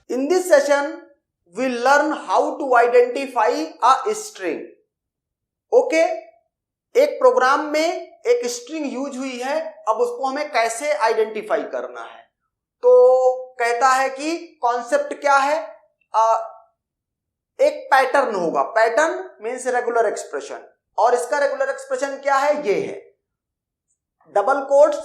In this session, we'll learn how to identify a string. Okay? एक programme में एक string use हुई है, अब उसको हमें कैसे आइडेंटिफाई करना है। तो कहता है कि कॉन्सेप्ट क्या है, एक पैटर्न होगा। पैटर्न मीन्स रेगुलर एक्सप्रेशन, और इसका रेगुलर एक्सप्रेशन क्या है, ये है double quotes,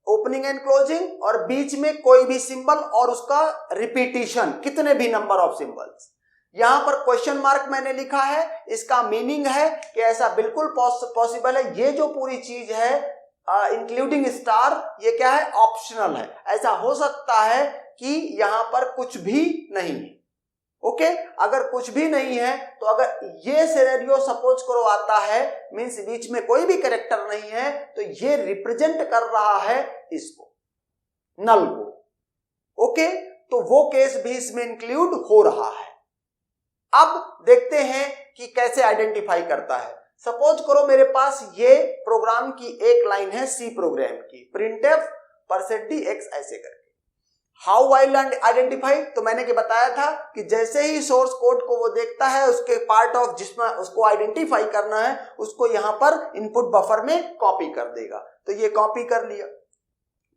opening and closing, और बीच में कोई भी सिंबल और उसका रिपीटिशन, कितने भी नंबर ऑफ सिंबल्स। यहां पर क्वेश्चन मार्क मैंने लिखा है, इसका मीनिंग है कि ऐसा बिल्कुल पॉसिबल है। ये जो पूरी चीज है इंक्लूडिंग स्टार, ये क्या है, ऑप्शनल है। ऐसा हो सकता है कि यहां पर कुछ भी नहीं है। ओके, अगर कुछ भी नहीं है तो अगर ये सिनेरियो सपोज करो आता है, मींस बीच में कोई भी कैरेक्टर नहीं है, तो ये रिप्रेजेंट कर रहा है इसको, नल को। ओके, तो वो केस भी इसमें इंक्लूड हो रहा है। अब देखते हैं कि कैसे आइडेंटिफाई करता है। सपोज करो मेरे पास ये प्रोग्राम की एक लाइन है सी प्रोग्राम की, प्रिंटफ %dx ऐसे करके। हाउ आई आइडेंटिफाई, तो मैंने क्या बताया था कि जैसे ही सोर्स कोड को वो देखता है, उसके पार्ट ऑफ जिसमें उसको आइडेंटिफाई करना है, उसको यहां पर इनपुट बफर में कॉपी कर देगा। तो ये कॉपी कर लिया।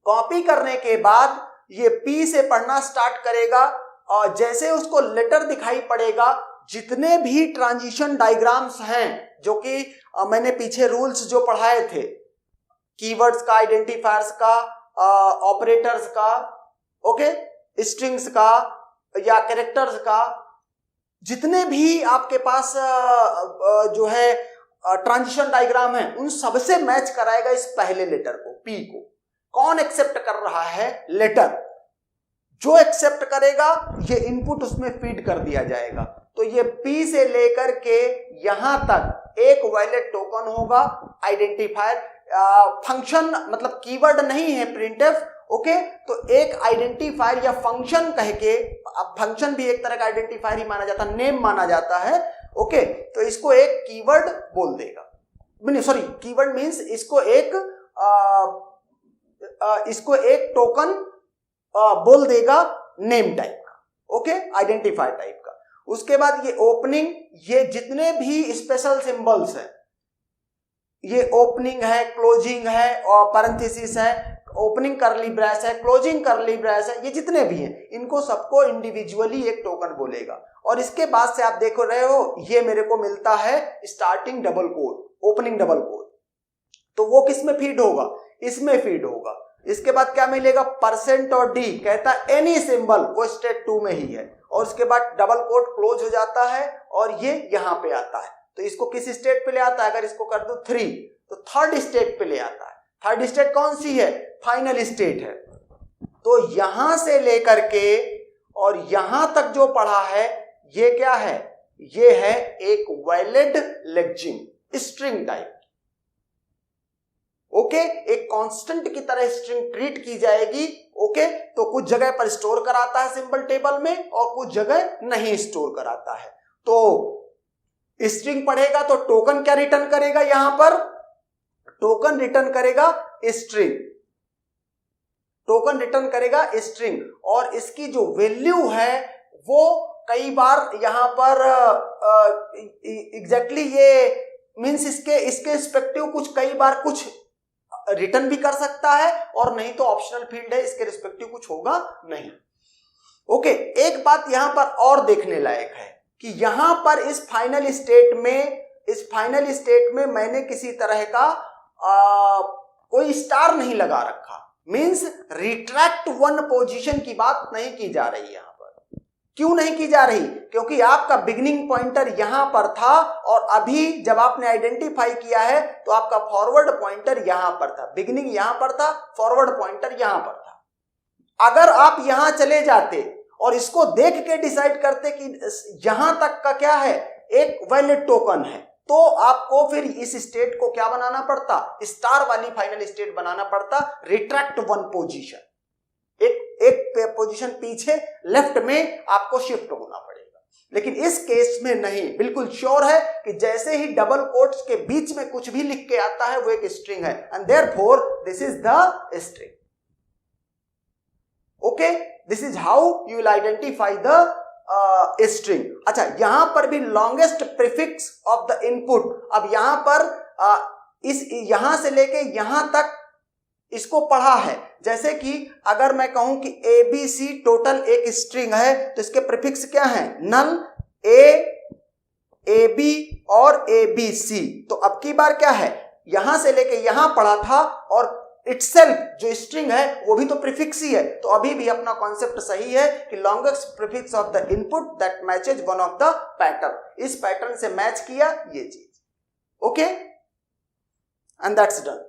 कॉपी करने के बाद ये पी से पढ़ना स्टार्ट करेगा, और जैसे उसको लेटर दिखाई पड़ेगा, जितने भी ट्रांजिशन डायग्राम्स हैं, जो कि मैंने पीछे रूल्स जो पढ़ाए थे, कीवर्ड्स का, आइडेंटिफायर्स का, ऑपरेटर्स का, ओके, स्ट्रिंग्स का या कैरेक्टर्स का, जितने भी आपके पास जो है ट्रांजिशन डायग्राम है, उन सबसे मैच कराएगा इस पहले लेटर को, पी को। कौन एक्सेप्ट कर रहा है, लेटर। जो एक्सेप्ट करेगा ये इनपुट उसमें फीड कर दिया जाएगा। तो ये पी से लेकर के यहां तक एक वैलिड टोकन होगा, आइडेंटिफायर फंक्शन, मतलब कीवर्ड नहीं है प्रिंटफ। ओके, तो एक आइडेंटिफायर या फंक्शन कह के, अब फंक्शन भी एक तरह का आइडेंटिफायर ही माना जाता है, नेम माना जाता है। ओके, तो इसको एक कीवर्ड बोल देगा, सॉरी कीवर्ड मींस इसको एक टोकन बोल देगा नेम टाइप का, ओके, आइडेंटिफायर टाइप का। उसके बाद ये ओपनिंग, ये जितने भी स्पेशल सिंबल्स हैं, ये ओपनिंग है, क्लोजिंग है, और पैरेंथेसिस है, ओपनिंग करली ब्रैस है, क्लोजिंग करली ब्रैस है, ये जितने भी हैं, इनको सबको इंडिविजुअली एक टोकन बोलेगा। और इसके बाद से आप देख रहे हो, ये मेरे को मिलता है starting double quote, opening double quote, तो वो किस में फीड होगा, इसमें फीड होगा। इसके बाद क्या मिलेगा, % और डी, कहता है एनी सिंबल, वो स्टेट 2 में ही है। और उसके बाद डबल कोट क्लोज हो जाता है, और ये यहां पे आता है। तो इसको किस स्टेट पे ले आता है, अगर इसको कर दो 3, तो थर्ड स्टेट पे ले आता है। थर्ड स्टेट कौन सी है, फाइनल स्टेट है। तो यहां से लेकर के और यहां तक जो पढ़ा है, ये क्या है, ये है एक वैलिड लेक्जिम स्ट्रिंग टाइप। ओके, एक कांस्टेंट की तरह स्ट्रिंग ट्रीट की जाएगी। ओके, तो कुछ जगह पर स्टोर कराता है सिंबल टेबल में, और कुछ जगह नहीं स्टोर कराता है। तो स्ट्रिंग पढ़ेगा तो टोकन क्या रिटर्न करेगा, यहां पर टोकन रिटर्न करेगा स्ट्रिंग, टोकन रिटर्न करेगा स्ट्रिंग। और इसकी जो वैल्यू है वो कई बार यहां पर एग्जैक्टली ये मींस इसके रिस्पेक्टिव कुछ कई बार कुछ रिटर्न भी कर सकता है, और नहीं तो ऑप्शनल फील्ड है, इसके रिस्पेक्टिव कुछ होगा नहीं। ओके, एक बात यहां पर और देखने लायक है कि यहां पर इस फाइनल स्टेट में मैंने किसी तरह का कोई स्टार नहीं लगा रखा, मींस रिट्रैक्ट 1 पोजीशन की बात नहीं की जा रही यहां पर। क्यों नहीं की जा रही, क्योंकि आपका बिगिनिंग पॉइंटर यहां पर था, और अभी जब आपने आइडेंटिफाई किया है तो आपका फॉरवर्ड पॉइंटर यहां पर था। बिगिनिंग यहां पर था, फॉरवर्ड पॉइंटर यहां पर था। अगर आप यहां चले जाते और इसको देख के डिसाइड करते कि यहां तक का क्या है, एक वैलिड टोकन है, तो आपको फिर इस स्टेट को क्या बनाना पड़ता, स्टार वाली फाइनल स्टेट बनाना पड़ता, रिट्रैक्ट 1 पोजीशन, एक पोजीशन पीछे लेफ्ट में आपको शिफ्ट होना पड़ेगा। लेकिन इस केस में नहीं, बिल्कुल श्योर है कि जैसे ही डबल कोट्स के बीच में कुछ भी लिख के आता है वो एक स्ट्रिंग है, and therefore this is the string. Okay, this is how you will identify the string. अच्छा, यहां पर भी longest prefix of the input, अब यहां पर यहां से लेके यहां तक इसको पढ़ा है। जैसे कि अगर मैं कहूं कि ABC टोटल एक स्ट्रिंग है तो इसके प्रीफिक्स क्या है? नल, AB और ABC। तो अब की बार क्या है, यहां से लेके यहां पढ़ा था और इटसेल्फ जो स्ट्रिंग है वो भी तो प्रीफिक्स ही है। तो अभी भी अपना कॉन्सेप्ट सही है कि longest prefix of the input that matches one of the pattern. इस पैटर्न से मैच किया ये चीज, ओके, एंड दैट्स डन।